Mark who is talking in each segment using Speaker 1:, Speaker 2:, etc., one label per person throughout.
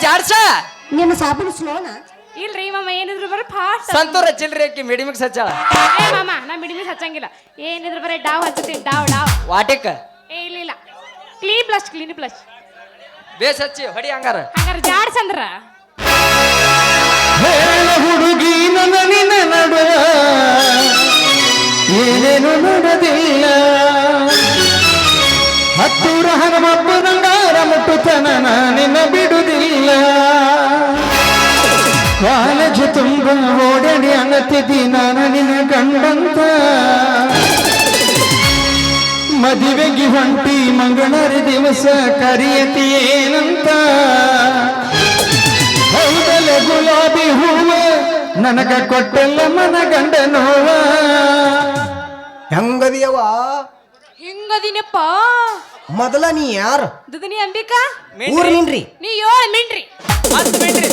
Speaker 1: ಜಾಡ್ಸ
Speaker 2: ನಿನ್ನ ಸಾಬೂನು ಸ್ಲೋನ
Speaker 3: ಇಲ್ರಿ ಮಾಮ ಏನಿದ್ರು ಬರೀ ಫಾಸ್ಟ್
Speaker 1: ಸಂತೂರ ಚಿಲ್ರಿ ಅಕ್ಕಿ ಮಿಡಿಮಿಕ್ಸ್ ಹಚ್ಚಾಳ
Speaker 3: ಏ ಮಾಮ ನಾ ಮಿಡಿಮಿಸ್ ಹಚ್ಚಂಗಿಲ್ಲ ಏನಿದ್ರು ಬರೀ ಡಾವ್ ಹಚ್ಚತೀನಿ ಡಾವ್
Speaker 1: ವಾಟಿಕ್
Speaker 3: ಏ ಇಲ್ಲ ಕ್ಲೀನ್ ಪ್ಲಸ್
Speaker 1: ಬೇಸ್ ಹಚ್ಚಿ ಹೊಡಿ ಹಂಗಾರ
Speaker 3: ಜಾಡ್ಸಂದ್ರ
Speaker 4: ಹುಡುಗಿ ನನ್ನ ನಿನ್ನ ನಡುವ ಏನೇನು ನೋಡೋದಿಲ್ಲ ಹತ್ತೂರ ಹನುಮಪ್ಪ ನಂಗಾರ ಮುಟ್ಟುತನ ನಿನ್ನ ಬಿಡುವುದಿಲ್ಲ ಕಾಲೇಜು ತುಂಬ ಓಡಾಡಿ ಅನ್ನತ್ತಿದ್ದಿ ನಾನು ನಿನ್ನ ಗಂಡಂತ ಮದುವೆಗೆ ಹೊಂಟಿ ಮಂಗಳವಾರ ದಿವಸ ಕರಿಯತಿ ಏನಂತ ಹೌದಲ್ಲ ಗುಲಾಬಿ ಹೂವ ನನಗ ಕೊಟ್ಟಲ್ಲ ಮನ ಗಂಡ ನೋವ
Speaker 5: ಹೆಂಗದಿಯವ
Speaker 3: ಹಿಂಗದಿನಪ್ಪ
Speaker 5: ಮೊದಲ ನೀ ಯಾರು
Speaker 3: ದುದನಿ ಅಂಬಿಕಾ
Speaker 5: ಊರ್ ನಿನ್ರಿ
Speaker 3: ನೀ 7 ಮಿಂಟ್ರಿ
Speaker 1: 10 ಮಿನಿಟ್ರಿ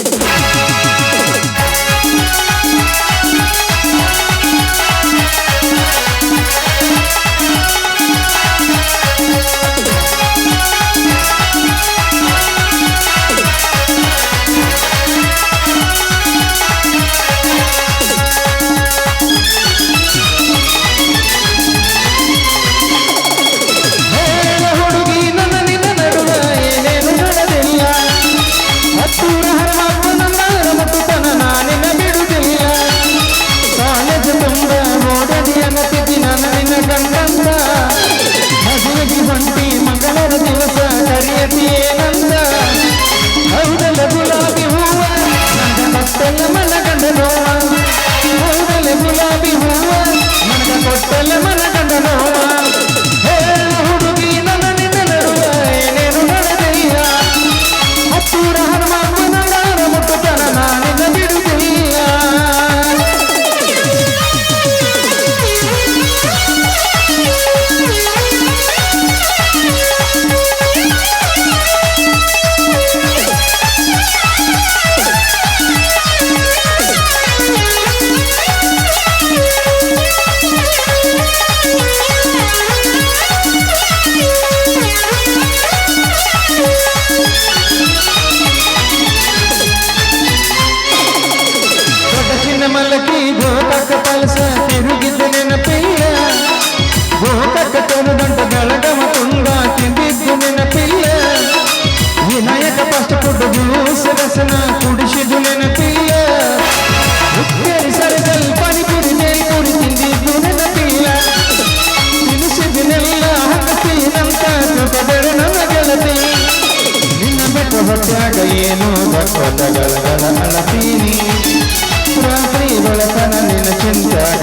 Speaker 4: ಹುಡುಗಿ ನನ್ನ ನಿನ್ನ ನಡುವ ಏನೇನು ನಡೆದಿಲ್ಲ ಹತ್ತೂರ ಹರಮಾತ್ಮ ನನ್ನ ಮುಟ್ಟುತನ ನಾನಿನ ಬಿಡುವುದಿಲ್ಲ ಕಾಲೇಜು ತುಂಬ ಓಡದಿ ಅನ್ನತಿದ್ದಿ ನನ್ನ ನಿನ್ನ ಗಂಡಂದ ಮದುವೆಗೆ ಹೊಂಟಿ ಮಂಗಳವಾರ ದಿವಸ ಕರಿಯತಿ ಏನಂದ ಹೌದಲ್ಲ ಗುಲಾಬಿ ಹೂವ ನನಗ ಕೊಟ್ಟಲ್ಲ ಮನ ಗಂಡ ನೋವ ಹೌದಲ್ಲ ಗುಲಾಬಿ ಹೂವ ನನಗ ಕೊಟ್ಟಲ್ಲ ಮನ ಗಂಡ ನೋವ ಹುಡುಗಿ ನನ್ನ ನಿನ್ನ ನಡುವ ಏನೇನು ನಡೆದಿಲ್ಲ ಹತ್ತೂರ ಹನುಮಪ್ಪ ನಂಗಾರ ಮುಟ್ಟುತನ ನಾನಿನ ಬಿಡುವುದಿಲ್ಲ ಮಲಕಿ ಗೋಟಕ ಪಲ್ಸ ತಿರುಗಿದ್ದು ನೆನಪಿಲ್ಲ ಗೋಟಕ ತೊನುದಂಟ ಬೆಳಗಮ ತುಂಡ ತಿಂದಿದ್ದು ನೆನಪಿಲ್ಲ ವಿನಾಯಕ ಫಸ್ಟ್ ಫುಡ್ ಜ್ಯೂಸ್ ರಸನ ಕುಡಿಸಿದ್ದು ನೆನಪಿಲ್ಲ ಉಪ್ಪೇರಿ ಸರಗಲ್ ಪಾನಿಪುರಿ ಮೇಲ್ಪುರಿ ತಿಂದಿದ್ದು ನೆನಪಿಲ್ಲ ತಿನಿಸಿದಿನೆಲ್ಲ ಹಂಗತೀನಂತ ತಿಳ್ಕೊಬೇಡ ನನ್ನ ಗೆಳತಿ ನಿನ್ನ ಬೆಟ್ಟ ಹೊಟ್ಟಾಗ ಏನು ದಕ್ಕದ ಗಳಗಳ ಅಳತೀನಿ ರಾತ್ರಿ ಬೆಳತನ ನಿನ್ನ ಚಿಂತಾಗ